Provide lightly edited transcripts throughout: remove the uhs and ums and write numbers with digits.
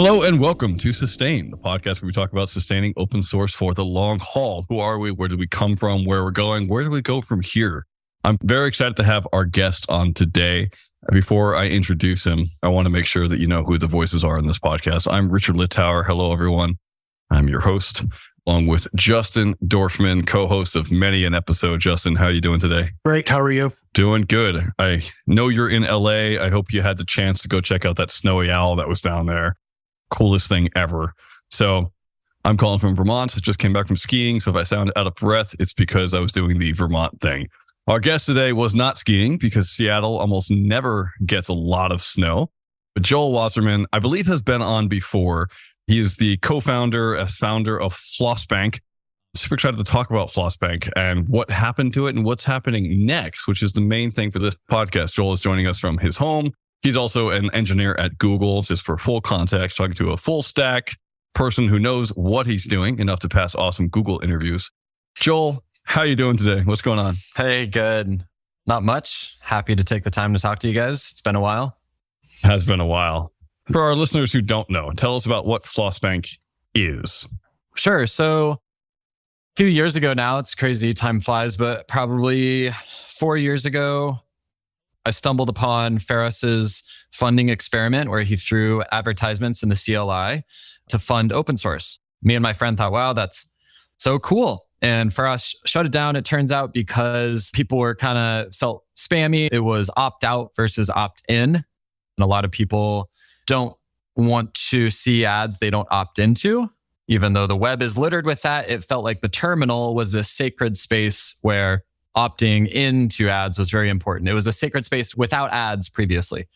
Hello and welcome to Sustain, the podcast where we talk about sustaining open source for the long haul. Who are we? Where did we come from? Where we're going? Where do we go from here? I'm very excited to have our guest on today. Before I introduce him, I want to make sure that you know who the voices are in this podcast. I'm Richard Littauer. Hello, everyone. I'm your host, along with Justin Dorfman, co-host of many an episode. Justin, how are you doing today? Great. How are you? Doing good. I know you're in LA. I hope you had the chance to go check out that snowy owl that was down there. Coolest thing ever. So I'm calling from Vermont. I just came back from skiing. So if I sound out of breath, it's because I was doing the Vermont thing. Our guest today was not skiing because Seattle almost never gets a lot of snow. But Joel Wasserman, I believe, has been on before. He is the co-founder and founder of Flossbank. Super excited to talk about Flossbank and what happened to it and what's happening next, which is the main thing for this podcast. Joel is joining us from his home. He's also an engineer at Google, just for full context, talking to a full stack person who knows what he's doing, enough to pass awesome Google interviews. Joel, how are you doing today? What's going on? Hey, good. Not much. Happy to take the time to talk to you guys. It's been a while. Has been a while. For our listeners who don't know, tell us about what Flossbank is. Sure. So a few years ago now, it's crazy, time flies, but probably 4 years ago, I stumbled upon Ferris's funding experiment where he threw advertisements in the CLI to fund open source. Me and my friend thought, wow, that's so cool. And Ferris shut it down, it turns out, because people were kind of felt spammy. It was opt out versus opt in. And a lot of people don't want to see ads they don't opt into. Even though the web is littered with that, it felt like the terminal was this sacred space where opting into ads was very important. It was a sacred space without ads previously.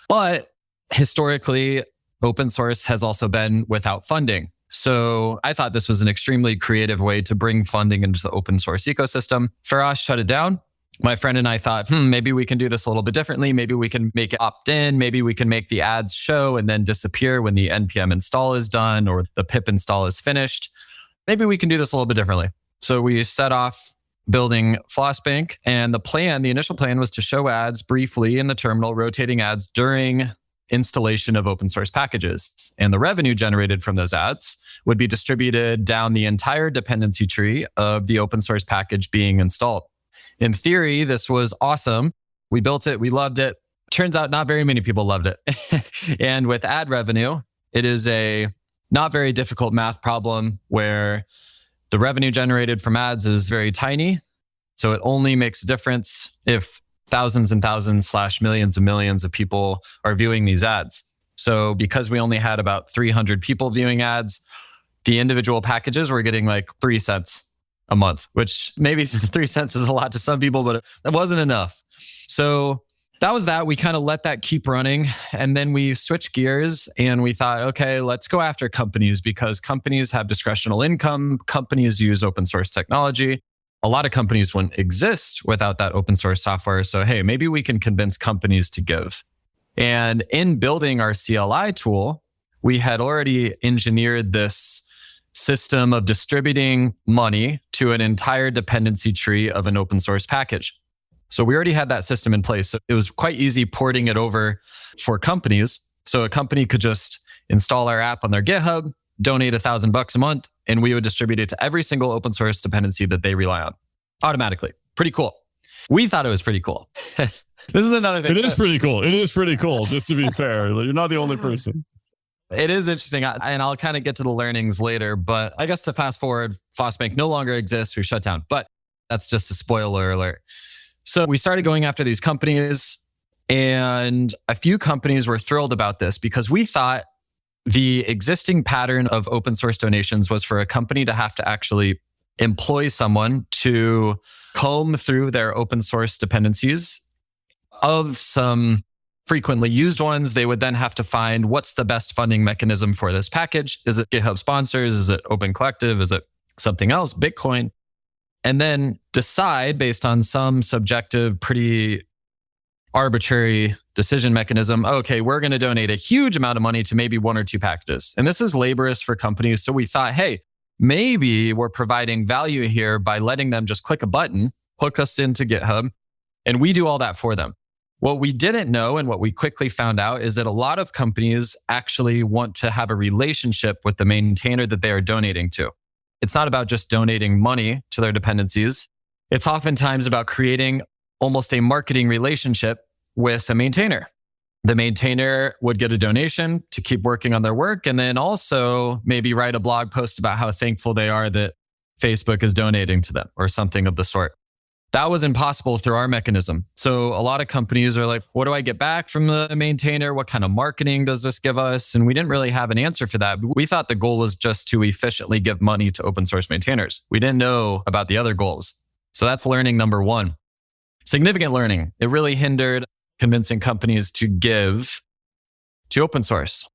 But historically, open source has also been without funding. So I thought this was an extremely creative way to bring funding into the open source ecosystem. Ferris shut it down. My friend and I thought, maybe we can do this a little bit differently. Maybe we can make it opt-in. Maybe we can make the ads show and then disappear when the NPM install is done or the pip install is finished. Maybe we can do this a little bit differently. So we set off building Flossbank, and the initial plan was to show ads briefly in the terminal, rotating ads during installation of open source packages. And the revenue generated from those ads would be distributed down the entire dependency tree of the open source package being installed. In theory, this was awesome. We built it. We loved it. Turns out not very many people loved it. And with ad revenue, it is a not very difficult math problem where the revenue generated from ads is very tiny. So it only makes a difference if thousands and thousands / millions and millions of people are viewing these ads. So because we only had about 300 people viewing ads, the individual packages were getting like 3 cents a month, which maybe 3 cents is a lot to some people, but it wasn't enough. So that was that. We kind of let that keep running. And then we switched gears and we thought, okay, let's go after companies because companies have discretional income. Companies use open source technology. A lot of companies wouldn't exist without that open source software. So, hey, maybe we can convince companies to give. And in building our CLI tool, we had already engineered this system of distributing money to an entire dependency tree of an open source package. So we already had that system in place. So it was quite easy porting it over for companies. So a company could just install our app on their GitHub, donate $1,000 a month, and we would distribute it to every single open source dependency that they rely on automatically. Pretty cool. We thought it was pretty cool. This is another thing. It is pretty cool. It is pretty cool, just to be fair. You're not the only person. It is interesting. And I'll kind of get to the learnings later. But I guess to fast forward, Flossbank no longer exists. We shut down. But that's just a spoiler alert. So we started going after these companies, and a few companies were thrilled about this because we thought the existing pattern of open source donations was for a company to have to actually employ someone to comb through their open source dependencies. Of some frequently used ones, they would then have to find what's the best funding mechanism for this package. Is it GitHub sponsors? Is it Open Collective? Is it something else? Bitcoin? And then decide based on some subjective, pretty arbitrary decision mechanism, okay, we're going to donate a huge amount of money to maybe 1 or 2 packages. And this is laborious for companies. So we thought, hey, maybe we're providing value here by letting them just click a button, hook us into GitHub, and we do all that for them. What we didn't know and what we quickly found out is that a lot of companies actually want to have a relationship with the maintainer that they are donating to. It's not about just donating money to their dependencies. It's oftentimes about creating almost a marketing relationship with a maintainer. The maintainer would get a donation to keep working on their work and then also maybe write a blog post about how thankful they are that Facebook is donating to them or something of the sort. That was impossible through our mechanism. So a lot of companies are like, what do I get back from the maintainer? What kind of marketing does this give us? And we didn't really have an answer for that. We thought the goal was just to efficiently give money to open source maintainers. We didn't know about the other goals. So that's learning number one. Significant learning. It really hindered convincing companies to give to open source.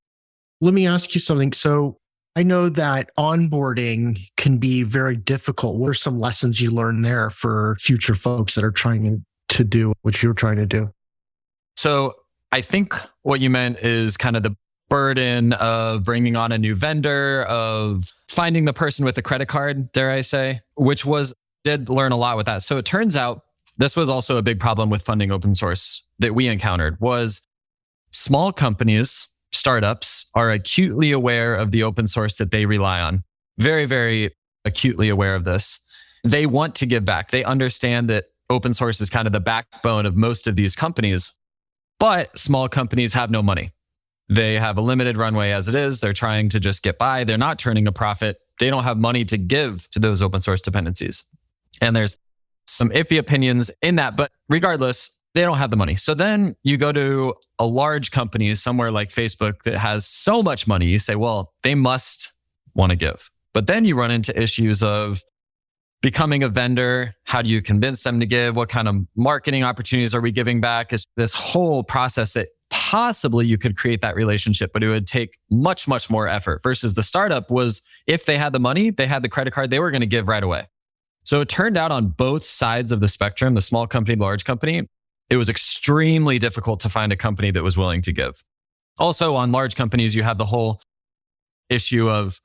Let me ask you something. So I know that onboarding can be very difficult. What are some lessons you learned there for future folks that are trying to do what you're trying to do? So I think what you meant is kind of the burden of bringing on a new vendor, of finding the person with the credit card, dare I say, which did learn a lot with that. So it turns out this was also a big problem with funding open source that we encountered was small companies, startups are acutely aware of the open source that they rely on. Very, very acutely aware of this. They want to give back. They understand that open source is kind of the backbone of most of these companies, but small companies have no money. They have a limited runway as it is. They're trying to just get by. They're not turning a profit. They don't have money to give to those open source dependencies. And there's some iffy opinions in that, but regardless, they don't have the money. So then you go to a large company somewhere like Facebook that has so much money. You say, well, they must want to give. But then you run into issues of becoming a vendor. How do you convince them to give? What kind of marketing opportunities are we giving back? It's this whole process that possibly you could create that relationship, but it would take much, much more effort versus the startup was if they had the money, they had the credit card, they were going to give right away. So it turned out on both sides of the spectrum, the small company, large company, it was extremely difficult to find a company that was willing to give. Also, on large companies, you have the whole issue of,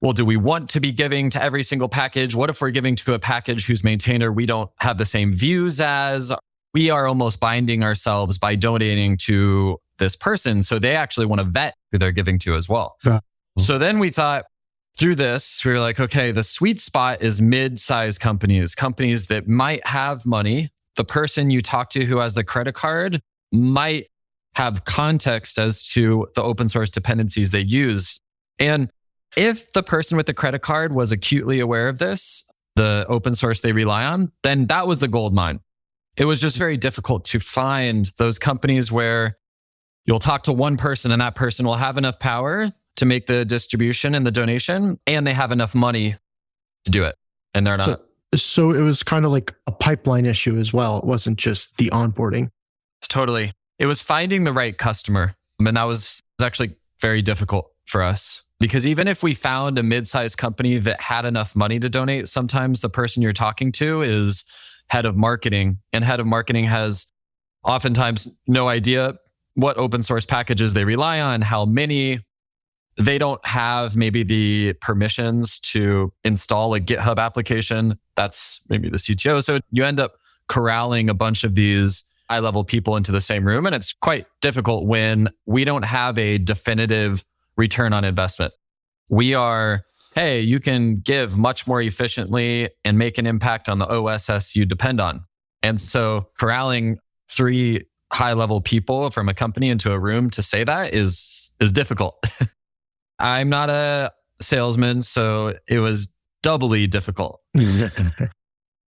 well, do we want to be giving to every single package? What if we're giving to a package whose maintainer we don't have the same views as? We are almost binding ourselves by donating to this person. So they actually want to vet who they're giving to as well. Yeah. So then we thought through this, we were like, okay, the sweet spot is mid-sized companies that might have money. The person you talk to who has the credit card might have context as to the open source dependencies they use. And if the person with the credit card was acutely aware of this, the open source they rely on, then that was the gold mine. It was just very difficult to find those companies where you'll talk to one person and that person will have enough power to make the distribution and the donation, and they have enough money to do it. And they're not. So it was kind of like a pipeline issue as well. It wasn't just the onboarding. Totally. It was finding the right customer. And that was actually very difficult for us because even if we found a mid-sized company that had enough money to donate, sometimes the person you're talking to is head of marketing, and head of marketing has oftentimes no idea what open source packages they rely on, how many. They don't have maybe the permissions to install a GitHub application. That's maybe the CTO. So you end up corralling a bunch of these high-level people into the same room. And it's quite difficult when we don't have a definitive return on investment. We are, hey, you can give much more efficiently and make an impact on the OSS you depend on. And so corralling 3 high-level people from a company into a room to say that is difficult. I'm not a salesman, so it was doubly difficult.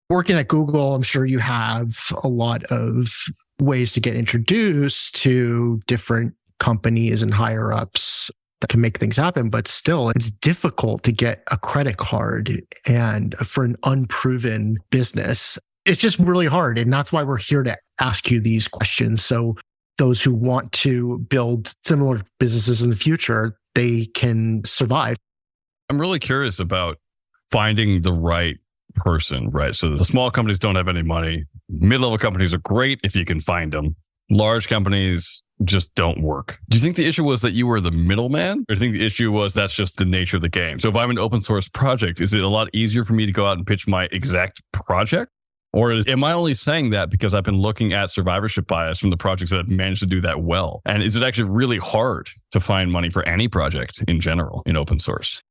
Working at Google, I'm sure you have a lot of ways to get introduced to different companies and higher ups that can make things happen. But still, it's difficult to get a credit card and for an unproven business. It's just really hard. And that's why we're here to ask you these questions. So those who want to build similar businesses in the future, they can survive. I'm really curious about finding the right person, right? So the small companies don't have any money. Mid-level companies are great if you can find them. Large companies just don't work. Do you think the issue was that you were the middleman? Or do you think the issue was that's just the nature of the game? So if I'm an open source project, is it a lot easier for me to go out and pitch my exact project? Or am I only saying that because I've been looking at survivorship bias from the projects that have managed to do that well? And is it actually really hard to find money for any project in general in open source?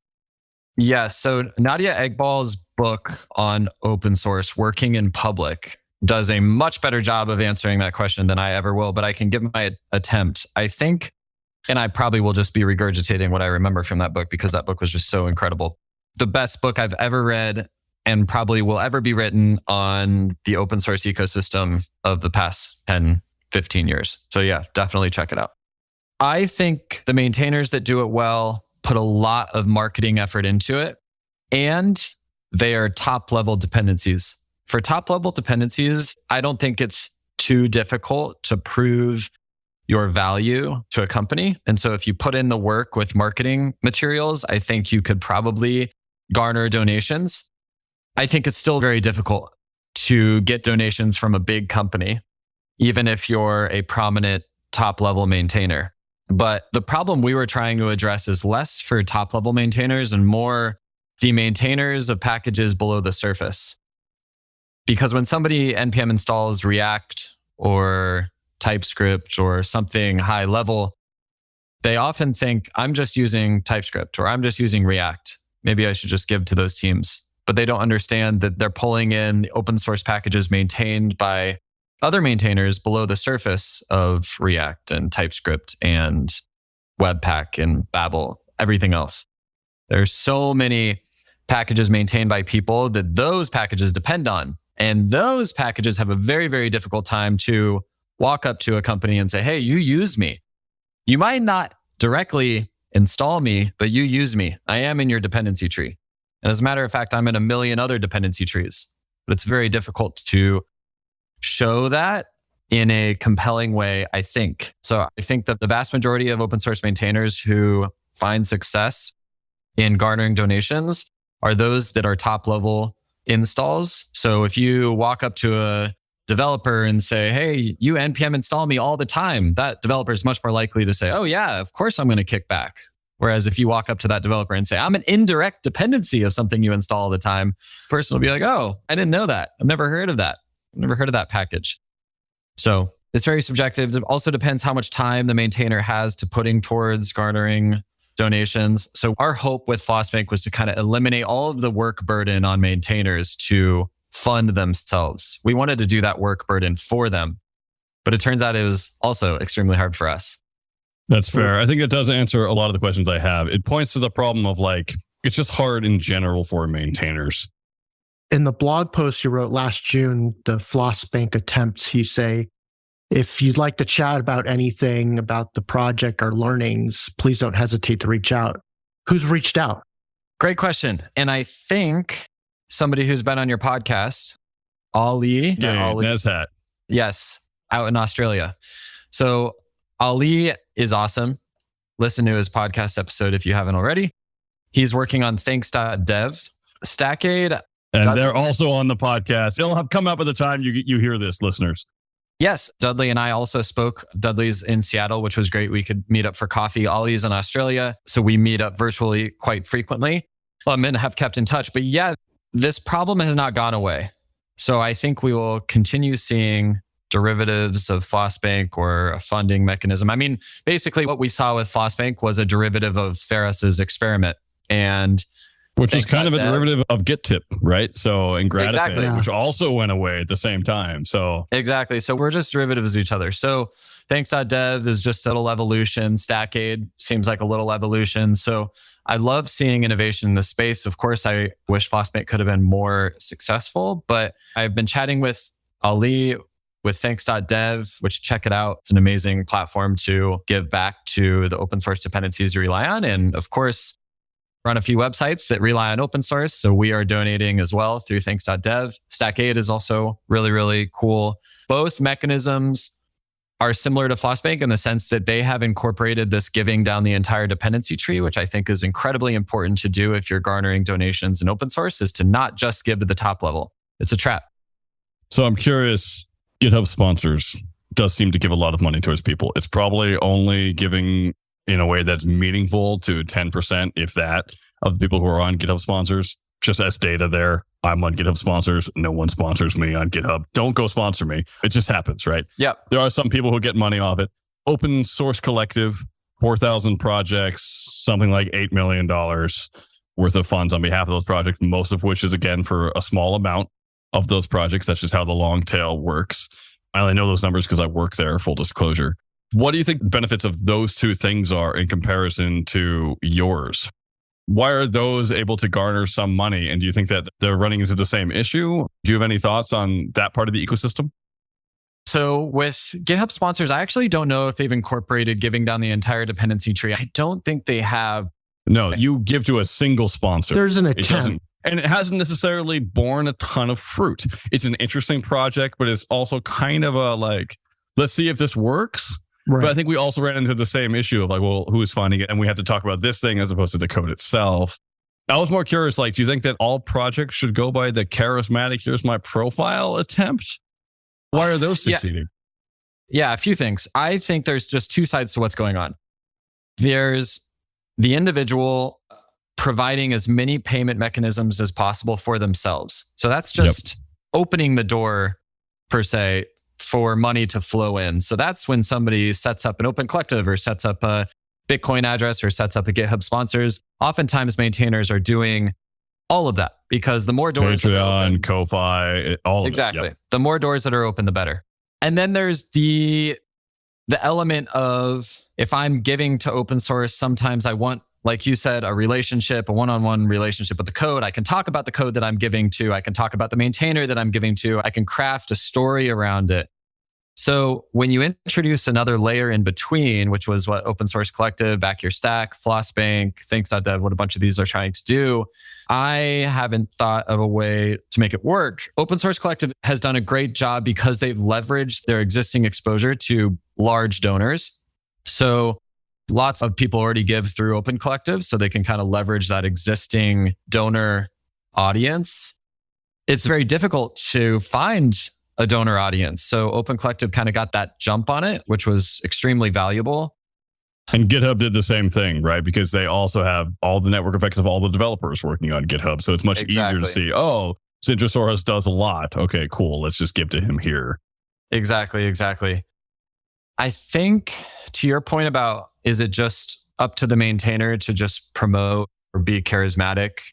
Yeah. So Nadia Eghbal's book on open source, Working in Public, does a much better job of answering that question than I ever will, but I can give my attempt. I think, and I probably will just be regurgitating what I remember from that book because that book was just so incredible. The best book I've ever read and probably will ever be written on the open source ecosystem of the past 10, 15 years. So yeah, definitely check it out. I think the maintainers that do it well put a lot of marketing effort into it, and they are top level dependencies. For top level dependencies, I don't think it's too difficult to prove your value to a company. And so if you put in the work with marketing materials, I think you could probably garner donations. I think it's still very difficult to get donations from a big company, even if you're a prominent top level maintainer. But the problem we were trying to address is less for top level maintainers and more the maintainers of packages below the surface. Because when somebody NPM installs React or TypeScript or something high level, they often think, I'm just using TypeScript or I'm just using React. Maybe I should just give to those teams. But they don't understand that they're pulling in open source packages maintained by other maintainers below the surface of React and TypeScript and Webpack and Babel, everything else. There's so many packages maintained by people that those packages depend on. And those packages have a very, very difficult time to walk up to a company and say, hey, you use me. You might not directly install me, but you use me. I am in your dependency tree. And as a matter of fact, I'm in a million other dependency trees. But it's very difficult to show that in a compelling way, I think. So I think that the vast majority of open source maintainers who find success in garnering donations are those that are top level installs. So if you walk up to a developer and say, hey, you NPM install me all the time, that developer is much more likely to say, oh yeah, of course I'm going to kick back. Whereas if you walk up to that developer and say, I'm an indirect dependency of something you install all the time, the person will be like, oh, I didn't know that. I've never heard of that. I've never heard of that package. So it's very subjective. It also depends how much time the maintainer has to putting towards garnering donations. So our hope with Flossbank was to kind of eliminate all of the work burden on maintainers to fund themselves. We wanted to do that work burden for them, but it turns out it was also extremely hard for us. That's fair. I think it does answer a lot of the questions I have. It points to the problem of it's just hard in general for maintainers. In the blog post you wrote last June, the Flossbank Attempt, you say, if you'd like to chat about anything about the project or learnings, please don't hesitate to reach out. Who's reached out? Great question. And I think somebody who's been on your podcast, Ali. Ali. Nezhat. Yes, out in Australia. So Ali is awesome. Listen to his podcast episode if you haven't already. He's working on thanks.dev. Stackade. And they're also on the podcast. It'll have come up at the time you hear this, listeners. Yes, Dudley and I also spoke. Dudley's in Seattle, which was great. We could meet up for coffee. Ollie's in Australia, so we meet up virtually quite frequently and have kept in touch. But yeah, this problem has not gone away. So I think we will continue seeing derivatives of Flossbank or a funding mechanism. I mean, basically what we saw with Flossbank was a derivative of Ferris's experiment. And which is kind of a derivative of GitTip, right? So, and Gratipay, exactly. Which also went away at the same time. So exactly. So we're just derivatives of each other. So thanks.dev is just a little evolution. Stackade seems like a little evolution. So I love seeing innovation in the space. Of course, I wish Flossbank could have been more successful, but I've been chatting with Ali with thanks.dev, which check it out. It's an amazing platform to give back to the open source dependencies you rely on. And of course, run a few websites that rely on open source. So we are donating as well through thanks.dev. Stackade is also really, really cool. Both mechanisms are similar to Flossbank in the sense that they have incorporated this giving down the entire dependency tree, which I think is incredibly important to do if you're garnering donations in open source, is to not just give to the top level. It's a trap. So I'm curious, GitHub sponsors does seem to give a lot of money towards people. It's probably only giving in a way that's meaningful to 10%, if that, of the people who are on GitHub sponsors. just as data there. I'm on GitHub sponsors. No one sponsors me on GitHub. Don't go sponsor me. It just happens, right? Yep. There are some people who get money off it. Open source collective, 4,000 projects, something like $8 million worth of funds on behalf of those projects, most of which is, again, for a small amount of those projects. That's just how the long tail works. I only know those numbers because I work there, full disclosure. What do you think the benefits of those two things are in comparison to yours? Why are those able to garner some money? And do you think that they're running into the same issue? Do you have any thoughts on that part of the ecosystem? So with GitHub sponsors, I actually don't know if they've incorporated giving down the entire dependency tree. I don't think they have. No, you give to a single sponsor. There's an attempt. And it hasn't necessarily borne a ton of fruit. It's an interesting project, but it's also kind of a like, let's see if this works. Right. But I think we also ran into the same issue of like, well, who's funding it? And we have to talk about this thing as opposed to the code itself. I was more curious, like, do you think that all projects should go by the charismatic, here's my profile attempt? Why are those succeeding? Yeah, a few things. I think there's just two sides to what's going on. There's the individual providing as many payment mechanisms as possible for themselves. So that's just opening the door, per se, for money to flow in. So that's when somebody sets up an open collective or sets up a Bitcoin address or sets up a GitHub sponsors. Oftentimes maintainers are doing all of that because the more doors Patreon, Ko-Fi, all of exactly. it. Yep. The more doors that are open, the better. And then there's the element of if I'm giving to open source, sometimes I want, like you said, a relationship, a one-on-one relationship with the code. I can talk about the code that I'm giving to. I can talk about the maintainer that I'm giving to. I can craft a story around it. So when you introduce another layer in between, which was what Open Source Collective, Back Your Stack, Flossbank, Thanks.dev, what a bunch of these are trying to do, I haven't thought of a way to make it work. Open Source Collective has done a great job because they've leveraged their existing exposure to large donors. So lots of people already give through Open Collective, so they can kind of leverage that existing donor audience. It's very difficult to find a donor audience. So Open Collective kind of got that jump on it, which was extremely valuable. And GitHub did the same thing, right? Because they also have all the network effects of all the developers working on GitHub. So it's much easier to see, oh, Sintrosaurus does a lot. Okay, cool. Let's just give to him here. Exactly. I think to your point about, is it just up to the maintainer to just promote or be charismatic?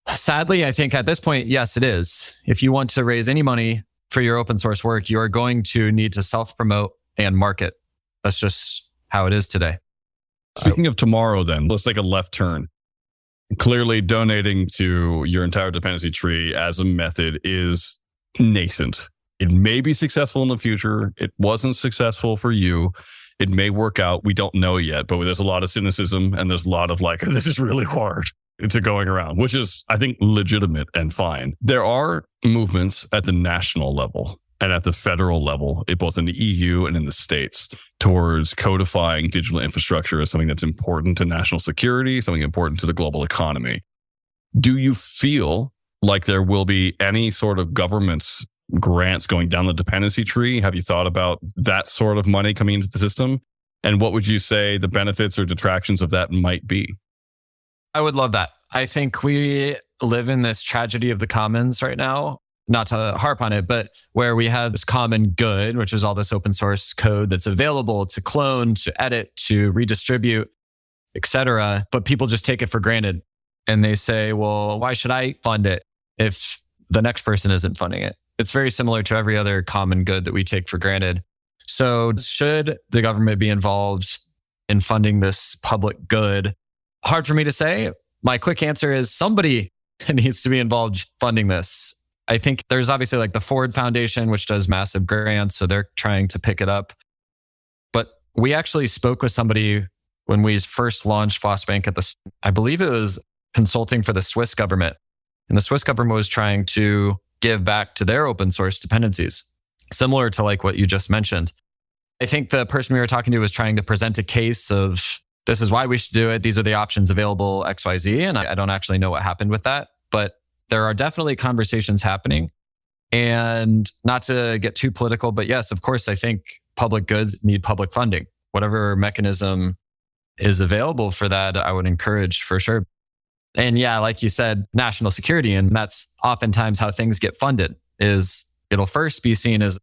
Sadly, I think at this point, yes, it is. If you want to raise any money for your open source work, you are going to need to self-promote and market. That's just how it is today. Speaking of tomorrow, then, let's take a left turn. Clearly, donating to your entire dependency tree as a method is nascent. It may be successful in the future. It wasn't successful for you. It may work out. We don't know yet, but there's a lot of cynicism and there's a lot of like, this is really hard to going around, which is, I think, legitimate and fine. There are movements at the national level and at the federal level, both in the EU and in the States, towards codifying digital infrastructure as something that's important to national security, something important to the global economy. Do you feel like there will be any sort of government's grants going down the dependency tree? Have you thought about that sort of money coming into the system? And what would you say the benefits or detractions of that might be? I would love that. I think we live in this tragedy of the commons right now, not to harp on it, but where we have this common good, which is all this open source code that's available to clone, to edit, to redistribute, etc. But people just take it for granted. And they say, well, why should I fund it if the next person isn't funding it? It's very similar to every other common good that we take for granted. So should the government be involved in funding this public good? Hard for me to say. My quick answer is somebody needs to be involved funding this. I think there's obviously like the Ford Foundation, which does massive grants. So they're trying to pick it up. But we actually spoke with somebody when we first launched Flossbank I believe it was consulting for the Swiss government. And the Swiss government was trying to give back to their open source dependencies, similar to like what you just mentioned. I think the person we were talking to was trying to present a case of, this is why we should do it. These are the options available, XYZ. And I don't actually know what happened with that, but there are definitely conversations happening. And not to get too political, but yes, of course, I think public goods need public funding. Whatever mechanism is available for that, I would encourage for sure. And yeah, like you said, national security. And that's oftentimes how things get funded is it'll first be seen as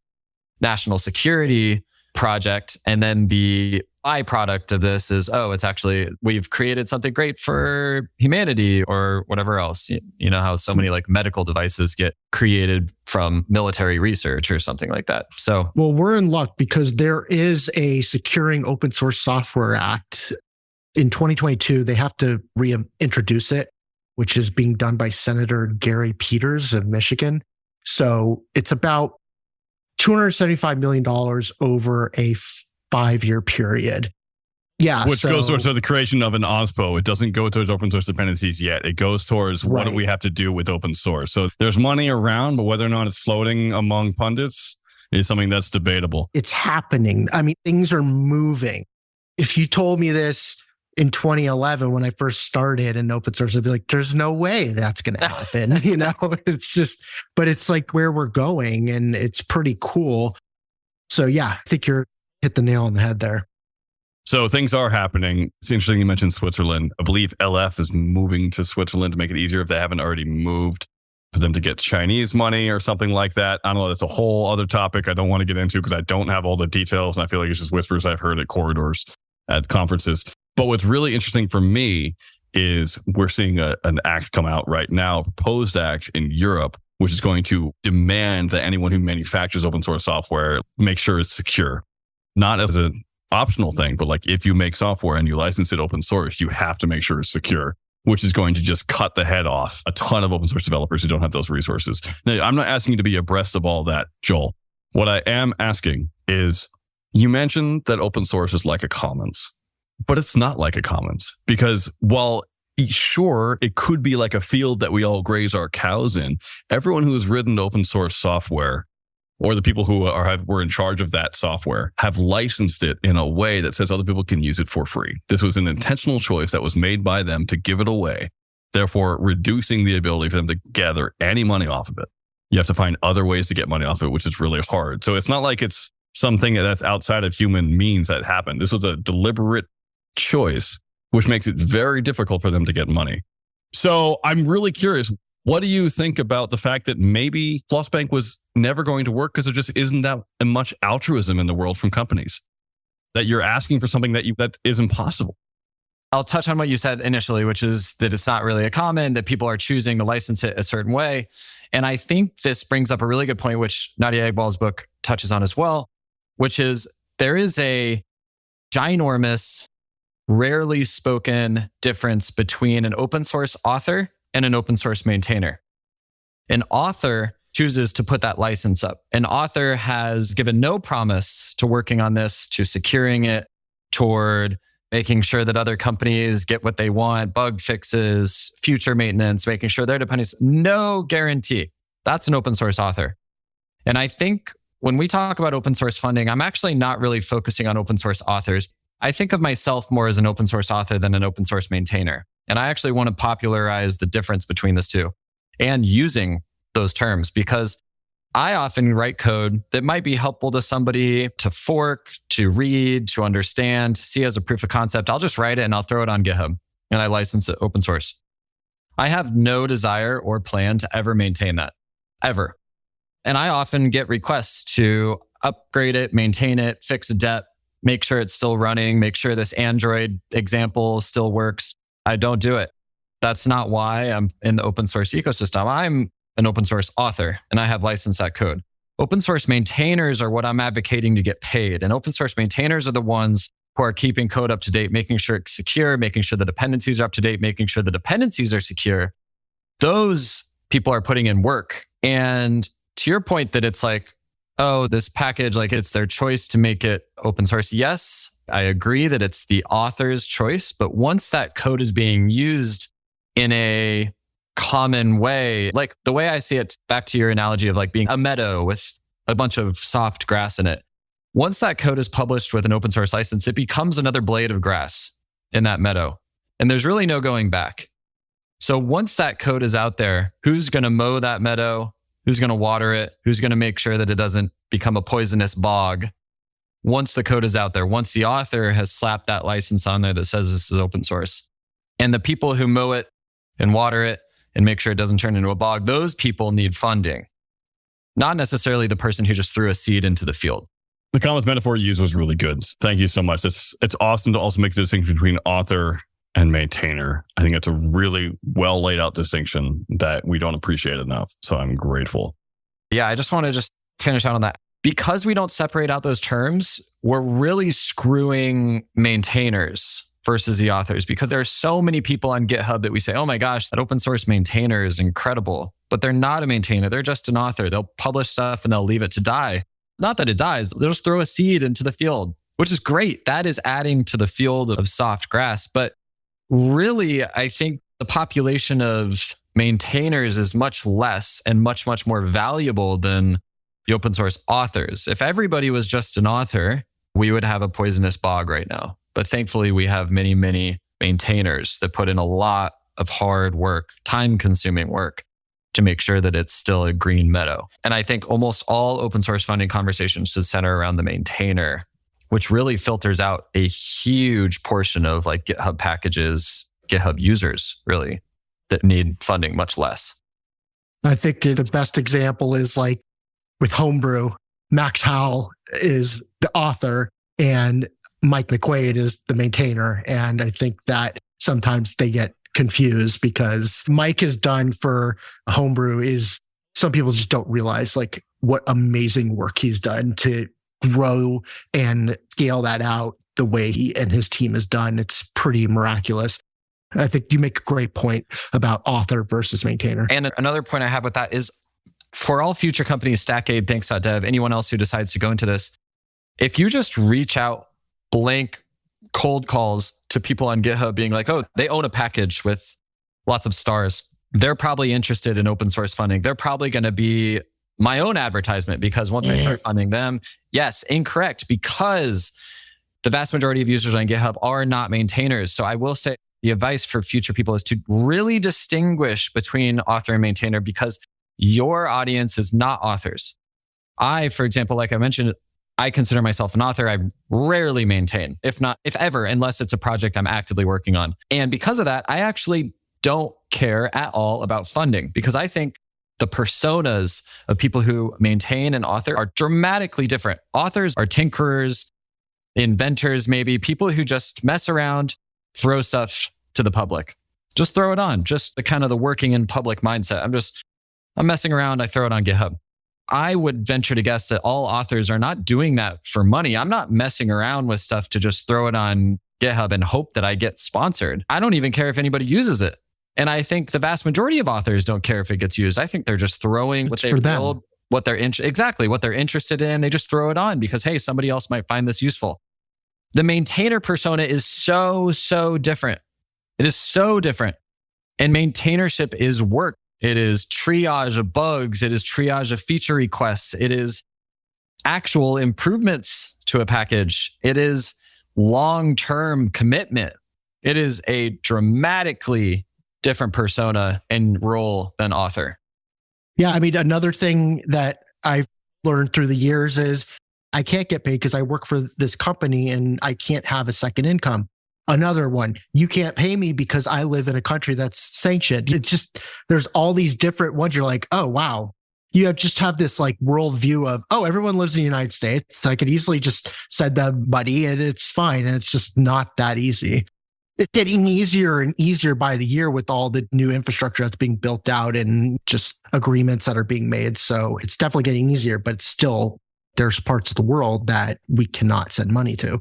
national security project. And then the byproduct of this is, oh, it's actually, we've created something great for humanity or whatever else. You know how so many like medical devices get created from military research or something like that. So, well, we're in luck because there is a Securing Open Source Software Act. In 2022, they have to reintroduce it, which is being done by Senator Gary Peters of Michigan. So it's about $275 million over a 5-year period. Yeah. Which goes towards the creation of an OSPO. It doesn't go towards open source dependencies yet. It goes towards what do we have to do with open source. So there's money around, but whether or not it's floating among pundits is something that's debatable. It's happening. I mean, things are moving. If you told me this in 2011, when I first started in open source, I'd be like, there's no way that's going to happen. You know, it's just, but it's like where we're going and it's pretty cool. So yeah, I think you're hit the nail on the head there. So things are happening. It's interesting you mentioned Switzerland. I believe LF is moving to Switzerland to make it easier if they haven't already moved for them to get Chinese money or something like that. I don't know. That's a whole other topic I don't want to get into because I don't have all the details. And I feel like it's just whispers I've heard at corridors at conferences. But what's really interesting for me is we're seeing an act come out right now, a proposed act in Europe, which is going to demand that anyone who manufactures open source software make sure it's secure. Not as an optional thing, but like if you make software and you license it open source, you have to make sure it's secure, which is going to just cut the head off a ton of open source developers who don't have those resources. Now, I'm not asking you to be abreast of all that, Joel. What I am asking is, you mentioned that open source is like a commons. But it's not like a commons because while sure, it could be like a field that we all graze our cows in, everyone who has written open source software or the people who were in charge of that software have licensed it in a way that says other people can use it for free. This was an intentional choice that was made by them to give it away, therefore reducing the ability for them to gather any money off of it. You have to find other ways to get money off of it, which is really hard. So it's not like it's something that's outside of human means that happened. This was a deliberate choice, which makes it very difficult for them to get money. So I'm really curious, what do you think about the fact that maybe Flossbank was never going to work because there just isn't that much altruism in the world from companies? That you're asking for something that is impossible. I'll touch on what you said initially, which is that it's not really a common, that people are choosing to license it a certain way. And I think this brings up a really good point, which Nadia Eghbal's book touches on as well, which is there is a ginormous, rarely spoken difference between an open source author and an open source maintainer. An author chooses to put that license up. An author has given no promise to working on this, to securing it, toward making sure that other companies get what they want, bug fixes, future maintenance, making sure their dependencies, no guarantee. That's an open source author. And I think when we talk about open source funding, I'm actually not really focusing on open source authors. I think of myself more as an open source author than an open source maintainer. And I actually want to popularize the difference between those two and using those terms because I often write code that might be helpful to somebody to fork, to read, to understand, to see as a proof of concept. I'll just write it and I'll throw it on GitHub and I license it open source. I have no desire or plan to ever maintain that, ever. And I often get requests to upgrade it, maintain it, fix a debt, make sure it's still running, make sure this Android example still works. I don't do it. That's not why I'm in the open source ecosystem. I'm an open source author and I have licensed that code. Open source maintainers are what I'm advocating to get paid. And open source maintainers are the ones who are keeping code up to date, making sure it's secure, making sure the dependencies are up to date, making sure the dependencies are secure. Those people are putting in work. And to your point that it's like, oh, this package, like it's their choice to make it open source. Yes, I agree that it's the author's choice. But once that code is being used in a common way, like the way I see it, back to your analogy of like being a meadow with a bunch of soft grass in it. Once that code is published with an open source license, it becomes another blade of grass in that meadow. And there's really no going back. So once that code is out there, who's going to mow that meadow? Who's going to water it? Who's going to make sure that it doesn't become a poisonous bog? Once the code is out there, once the author has slapped that license on there that says this is open source. And the people who mow it and water it and make sure it doesn't turn into a bog. Those people need funding, not necessarily the person who just threw a seed into the field. The commons metaphor you used was really good. Thank you so much. It's awesome to also make the distinction between author and maintainer. I think it's a really well laid out distinction that we don't appreciate enough. So I'm grateful. Yeah, I just want to just finish out on that. Because we don't separate out those terms, we're really screwing maintainers versus the authors, because there are so many people on GitHub that we say, oh my gosh, that open source maintainer is incredible, but they're not a maintainer. They're just an author. They'll publish stuff and they'll leave it to die. Not that it dies. They'll just throw a seed into the field, which is great. That is adding to the field of soft grass. But really, I think the population of maintainers is much less and much, much more valuable than the open source authors. If everybody was just an author, we would have a poisonous bog right now. But thankfully, we have many, many maintainers that put in a lot of hard work, time-consuming work to make sure that it's still a green meadow. And I think almost all open source funding conversations should center around the maintainer, which really filters out a huge portion of like GitHub packages, GitHub users, really, that need funding much less. I think the best example is like with Homebrew, Max Howell is the author and Mike McQuaid is the maintainer. And I think that sometimes they get confused because Mike has done for Homebrew is some people just don't realize like what amazing work he's done to grow and scale that out the way he and his team has done. It's pretty miraculous. I think you make a great point about author versus maintainer. And another point I have with that is for all future companies, Stackade, Thanks.dev, anyone else who decides to go into this, if you just reach out blank cold calls to people on GitHub being like, oh, they own a package with lots of stars, they're probably interested in open source funding. They're probably going to be my own advertisement because once I start funding them, yes, incorrect, because the vast majority of users on GitHub are not maintainers. So I will say the advice for future people is to really distinguish between author and maintainer because your audience is not authors. I, for example, like I mentioned, I consider myself an author. I rarely maintain, if ever, unless it's a project I'm actively working on. And because of that, I actually don't care at all about funding because I think the personas of people who maintain and author are dramatically different. Authors are tinkerers, inventors, maybe people who just mess around, throw stuff to the public. Just throw it on. Just the kind of the working in public mindset. I'm messing around. I throw it on GitHub. I would venture to guess that all authors are not doing that for money. I'm not messing around with stuff to just throw it on GitHub and hope that I get sponsored. I don't even care if anybody uses it. And I think the vast majority of authors don't care if it gets used. I think they're just throwing what they build, what they're interested in. They just throw it on because, hey, somebody else might find this useful. The maintainer persona is so different. It is so different. And maintainership is work. It is triage of bugs. It is triage of feature requests. It is actual improvements to a package. It is long-term commitment. It is a dramatically different persona and role than author. Yeah, I mean, another thing that I've learned through the years is I can't get paid because I work for this company and I can't have a second income. Another one, you can't pay me because I live in a country that's sanctioned. It's just, there's all these different ones. You're like, oh, wow. You just have this like worldview of, oh, everyone lives in the United States. I could easily just send them money and it's fine. And it's just not that easy. It's getting easier and easier by the year with all the new infrastructure that's being built out and just agreements that are being made. So it's definitely getting easier, but still there's parts of the world that we cannot send money to.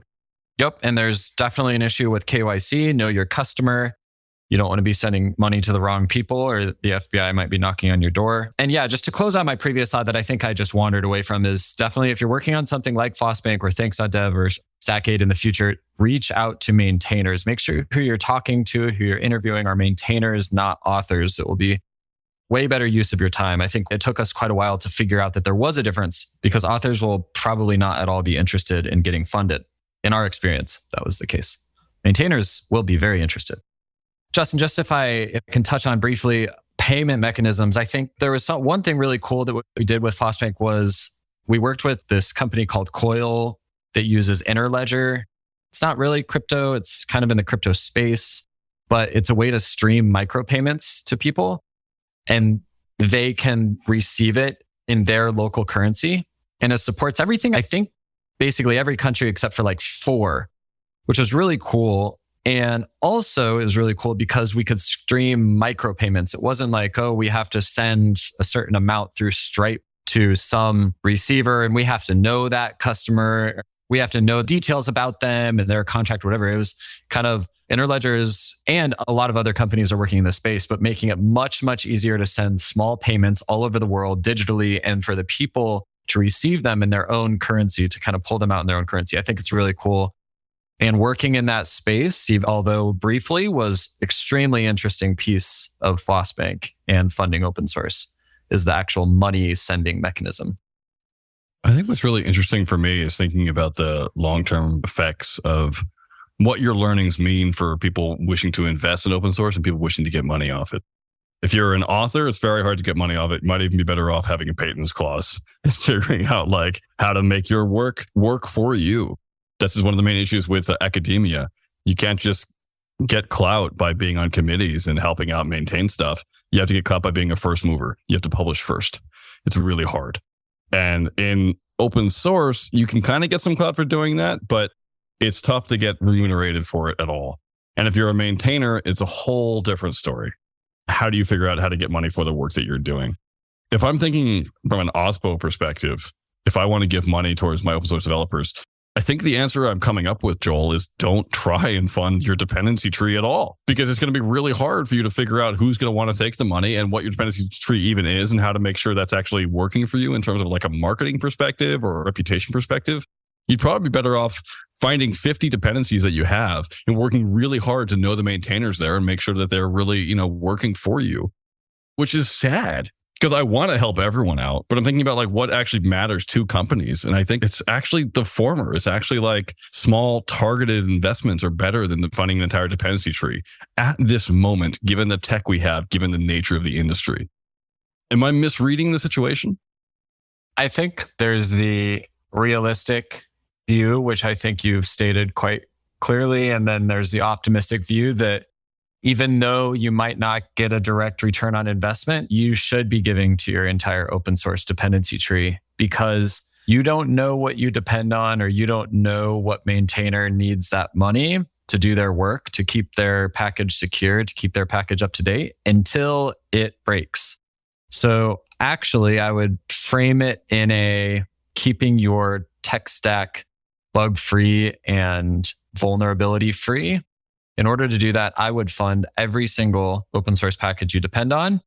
Yep. And there's definitely an issue with KYC, know your customer. You don't want to be sending money to the wrong people or the FBI might be knocking on your door. And yeah, just to close out my previous thought that I think I just wandered away from is definitely if you're working on something like Flossbank or Thanks.dev or Stackade in the future, reach out to maintainers. Make sure who you're talking to, who you're interviewing are maintainers, not authors. It will be way better use of your time. I think it took us quite a while to figure out that there was a difference because authors will probably not at all be interested in getting funded. In our experience, that was the case. Maintainers will be very interested. Justin, just if I can touch on briefly payment mechanisms, I think there was one thing really cool that we did with Flossbank was we worked with this company called Coil that uses Interledger. It's not really crypto. It's kind of in the crypto space. but it's a way to stream micropayments to people and they can receive it in their local currency. And it supports everything, I think, basically every country except for like 4, which is really cool. And also is really cool because we could stream micropayments. It wasn't like, oh, we have to send a certain amount through Stripe to some receiver and we have to know that customer. We have to know details about them and their contract, whatever. It was kind of Interledgers and a lot of other companies are working in this space, but making it much, much easier to send small payments all over the world digitally and for the people to receive them in their own currency, to kind of pull them out in their own currency. I think it's really cool. And working in that space, although briefly, was extremely interesting piece of Flossbank and funding open source is the actual money sending mechanism. I think what's really interesting for me is thinking about the long-term effects of what your learnings mean for people wishing to invest in open source and people wishing to get money off it. If you're an author, it's very hard to get money off it. You might even be better off having a patents clause and figuring out like how to make your work for you. This is one of the main issues with academia. You can't just get clout by being on committees and helping out maintain stuff. You have to get clout by being a first mover. You have to publish first. It's really hard. And in open source, you can kind of get some clout for doing that, but it's tough to get remunerated for it at all. And if you're a maintainer, it's a whole different story. How do you figure out how to get money for the work that you're doing? If I'm thinking from an OSPO perspective, if I want to give money towards my open source developers, I think the answer I'm coming up with, Joel, is don't try and fund your dependency tree at all, because it's going to be really hard for you to figure out who's going to want to take the money and what your dependency tree even is and how to make sure that's actually working for you in terms of like a marketing perspective or a reputation perspective. You'd probably be better off finding 50 dependencies that you have and working really hard to know the maintainers there and make sure that they're really, working for you, which is sad. Because I want to help everyone out, but I'm thinking about like what actually matters to companies. And I think it's actually the former. It's actually like small targeted investments are better than funding an entire dependency tree at this moment, given the tech we have, given the nature of the industry. Am I misreading the situation? I think there's the realistic view, which I think you've stated quite clearly. And then there's the optimistic view that even though you might not get a direct return on investment, you should be giving to your entire open source dependency tree because you don't know what you depend on or you don't know what maintainer needs that money to do their work, to keep their package secure, to keep their package up to date until it breaks. So actually, I would frame it in a keeping your tech stack bug-free and vulnerability-free. In order to do that, I would fund every single open source package you depend on.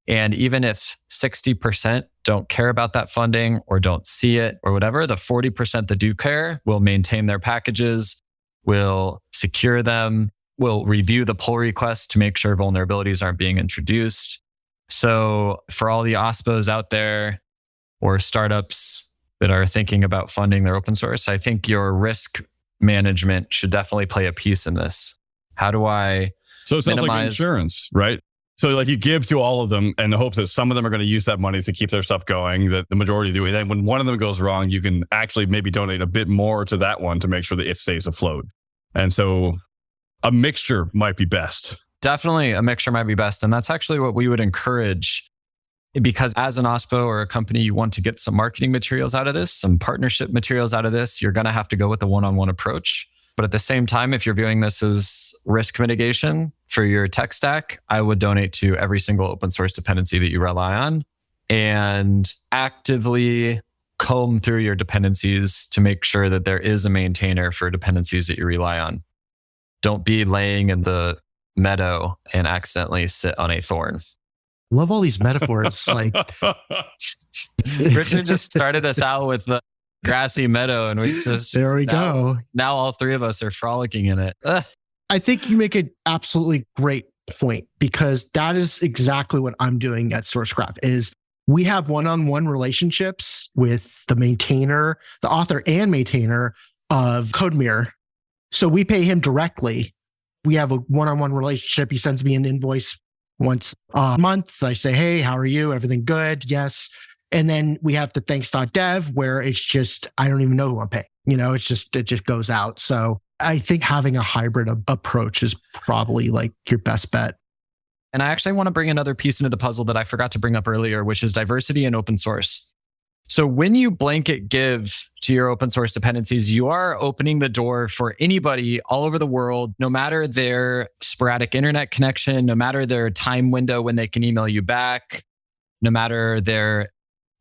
And even if 60% don't care about that funding or don't see it or whatever, the 40% that do care will maintain their packages, will secure them, will review the pull requests to make sure vulnerabilities aren't being introduced. So for all the OSPOs out there or startups that are thinking about funding their open source, I think your risk management should definitely play a piece in this. How do I So it sounds like insurance, right? So like you give to all of them in the hopes that some of them are going to use that money to keep their stuff going, that the majority do. And then when one of them goes wrong, you can actually maybe donate a bit more to that one to make sure that it stays afloat. And so a mixture might be best. Definitely a mixture might be best. And that's actually what we would encourage, because as an OSPO or a company, you want to get some marketing materials out of this, some partnership materials out of this. You're going to have to go with the one-on-one approach. But at the same time, if you're viewing this as risk mitigation for your tech stack, I would donate to every single open source dependency that you rely on and actively comb through your dependencies to make sure that there is a maintainer for dependencies that you rely on. Don't be laying in the meadow and accidentally sit on a thorn. Love all these metaphors. Like Richard just started us out with the grassy meadow and we just there we go. Now all three of us are frolicking in it. I think you make an absolutely great point, because that is exactly what I'm doing at SourceGraph is we have one-on-one relationships with the maintainer, the author and maintainer of CodeMirror. So we pay him directly. We have a one-on-one relationship. He sends me an invoice once a month. I say, hey, how are you? Everything good? Yes. And then we have the thanks.dev where it's just, I don't even know who I'm paying. It just goes out. So I think having a hybrid approach is probably like your best bet. And I actually want to bring another piece into the puzzle that I forgot to bring up earlier, which is diversity and open source. So when you blanket give to your open source dependencies, you are opening the door for anybody all over the world, no matter their sporadic internet connection, no matter their time window when they can email you back, no matter their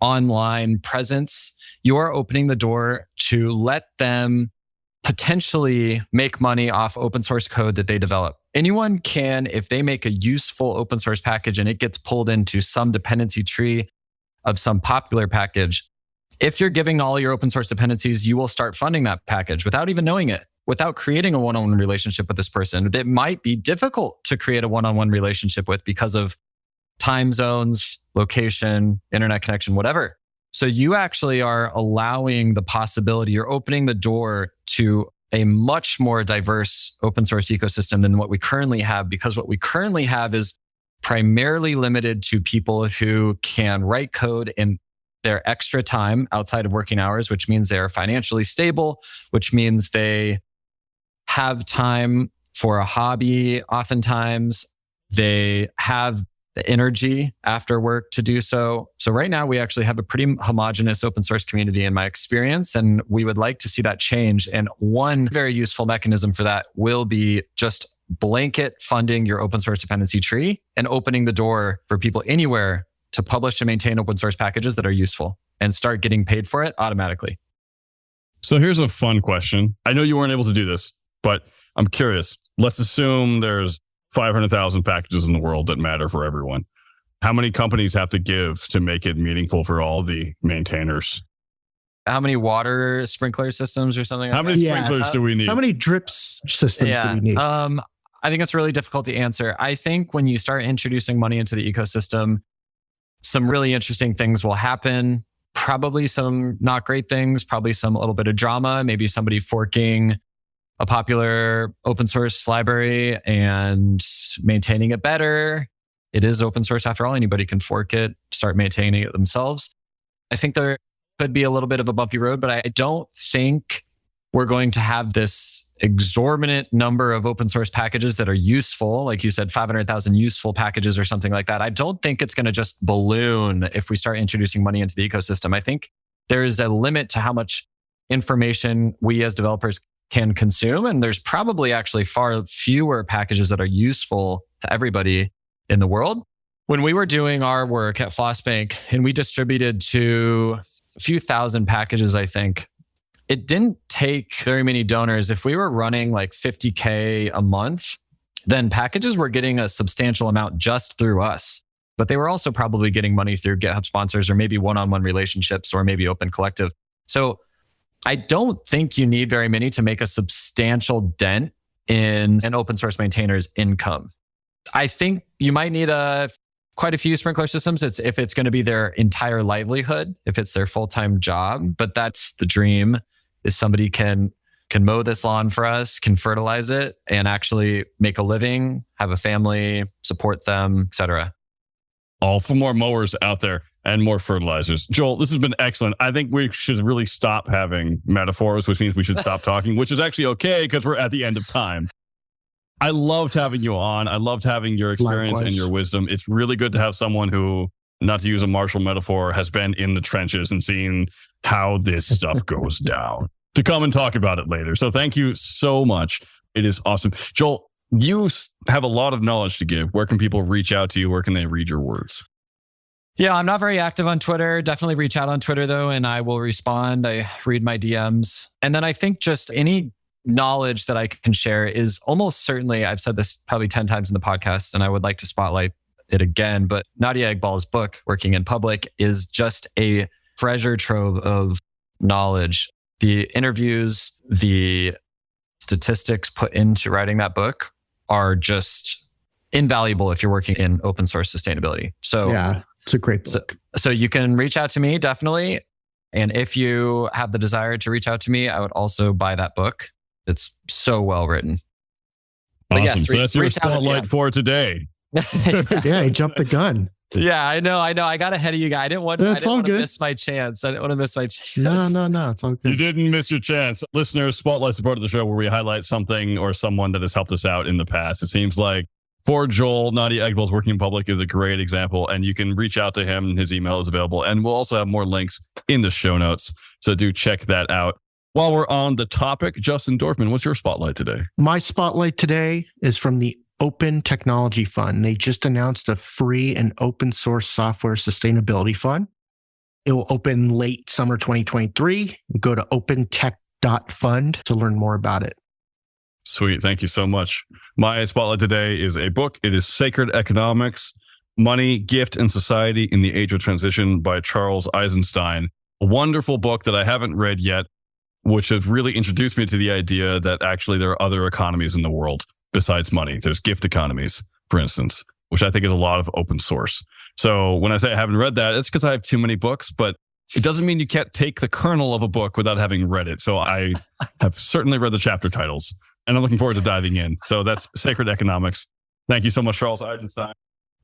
online presence, you are opening the door to let them potentially make money off open source code that they develop. Anyone can, if they make a useful open source package and it gets pulled into some dependency tree of some popular package, if you're giving all your open source dependencies, you will start funding that package without even knowing it, without creating a one-on-one relationship with this person that might be difficult to create a one-on-one relationship with because of time zones, location, internet connection, whatever. So you actually are allowing the possibility, you're opening the door to a much more diverse open source ecosystem than what we currently have, because what we currently have is primarily limited to people who can write code in their extra time outside of working hours, which means they're financially stable, which means they have time for a hobby. Oftentimes they have the energy after work to do so. So right now we actually have a pretty homogenous open source community in my experience, and we would like to see that change. And one very useful mechanism for that will be just blanket funding your open source dependency tree and opening the door for people anywhere to publish and maintain open source packages that are useful and start getting paid for it automatically. So here's a fun question. I know you weren't able to do this, but I'm curious. Let's assume there's 500,000 packages in the world that matter for everyone. How many companies have to give to make it meaningful for all the maintainers? How many water sprinkler systems or something? How many sprinklers do we need? How many drips systems do we need? I think it's really difficult to answer. I think when you start introducing money into the ecosystem, some really interesting things will happen. Probably some not great things, probably some a little bit of drama, maybe somebody forking a popular open source library and maintaining it better. It is open source after all. Anybody can fork it, start maintaining it themselves. I think there could be a little bit of a bumpy road, but I don't think we're going to have this exorbitant number of open source packages that are useful. Like you said, 500,000 useful packages or something like that. I don't think it's going to just balloon if we start introducing money into the ecosystem. I think there is a limit to how much information we as developers can consume. And there's probably actually far fewer packages that are useful to everybody in the world. When we were doing our work at Flossbank and we distributed to a few thousand packages, I think, it didn't take very many donors. If we were running like 50K a month, then packages were getting a substantial amount just through us. But they were also probably getting money through GitHub sponsors or maybe one-on-one relationships or maybe Open Collective. So I don't think you need very many to make a substantial dent in an open source maintainer's income. I think you might need quite a few sprinkler systems if it's going to be their entire livelihood, if it's their full-time job. But that's the dream, is somebody can mow this lawn for us, can fertilize it, and actually make a living, have a family, support them, etc. All for more mowers out there and more fertilizers. Joel, this has been excellent. I think we should really stop having metaphors, which means we should stop talking, which is actually okay because we're at the end of time. I loved having you on. I loved having your experience and your wisdom. It's really good to have someone who, not to use a Marshall metaphor, has been in the trenches and seen how this stuff goes down to come and talk about it later. So thank you so much. It is awesome. Joel, you have a lot of knowledge to give. Where can people reach out to you? Where can they read your words? Yeah, I'm not very active on Twitter. Definitely reach out on Twitter though, and I will respond. I read my DMs. And then I think just any knowledge that I can share is almost certainly, I've said this probably 10 times in the podcast, and I would like to spotlight it again, but Nadia Eghbal's book, Working in Public, is just a treasure trove of knowledge. The interviews, the statistics put into writing that book are just invaluable if you're working in open source sustainability. So yeah, it's a great book. So you can reach out to me, definitely. And if you have the desire to reach out to me, I would also buy that book. It's so well written. Awesome. Yes, so that's your spotlight for today. Yeah, he jumped the gun. Yeah, I know. I got ahead of you guys. I didn't want to miss my chance. I didn't want to miss my chance. No. It's all good. You didn't miss your chance. Listeners, Spotlight's a part of the show where we highlight something or someone that has helped us out in the past. It seems like for Joel, Nadia Eghbal's Working in Public is a great example, and you can reach out to him. His email is available, and we'll also have more links in the show notes. So do check that out. While we're on the topic, Justin Dorfman, what's your spotlight today? My spotlight today is from the Open Technology Fund. They just announced a free and open source software sustainability fund. It will open late summer 2023. Go to opentech.fund to learn more about it. Sweet. Thank you so much. My spotlight today is a book. It is Sacred Economics, Money, Gift, and Society in the Age of Transition by Charles Eisenstein. A wonderful book that I haven't read yet, which has really introduced me to the idea that actually there are other economies in the world besides money. There's gift economies, for instance, which I think is a lot of open source. So when I say I haven't read that, it's because I have too many books, but it doesn't mean you can't take the kernel of a book without having read it. So I have certainly read the chapter titles, and I'm looking forward to diving in. So that's Sacred Economics. Thank you so much, Charles Eisenstein.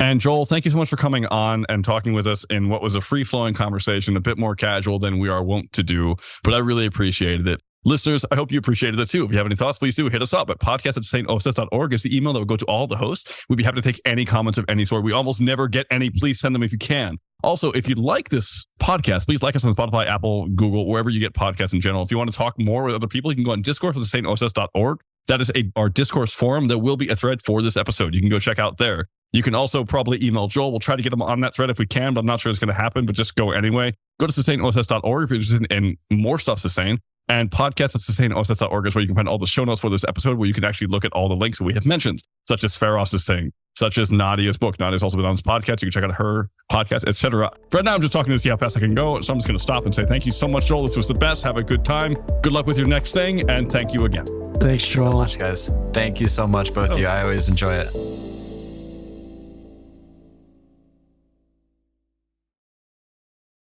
And Joel, thank you so much for coming on and talking with us in what was a free-flowing conversation, a bit more casual than we are wont to do, but I really appreciated it. Listeners, I hope you appreciated it too. If you have any thoughts, please do hit us up at podcast@stoss.org. It's the email that will go to all the hosts. We'd be happy to take any comments of any sort. We almost never get any. Please send them if you can. Also, if you'd like this podcast, please like us on Spotify, Apple, Google, wherever you get podcasts in general. If you want to talk more with other people, you can go on discourse@stoss.org. That is our discourse forum. There will be a thread for this episode. You can go check out there. You can also probably email Joel. We'll try to get him on that thread if we can, but I'm not sure it's going to happen, but just go anyway. Go to sustainoss.org if you're interested in more stuff Sustain. And podcast@sustainoss.org is where you can find all the show notes for this episode, where you can actually look at all the links that we have mentioned, such as Feros's thing, such as Nadia's book. Nadia's also been on this podcast. You can check out her podcast, etc. Right now, I'm just talking to see how fast I can go. So I'm just going to stop and say thank you so much, Joel. This was the best. Have a good time. Good luck with your next thing. And thank you again. Thanks, Joel. So much, guys. Thank you so much, both of you. I always enjoy it.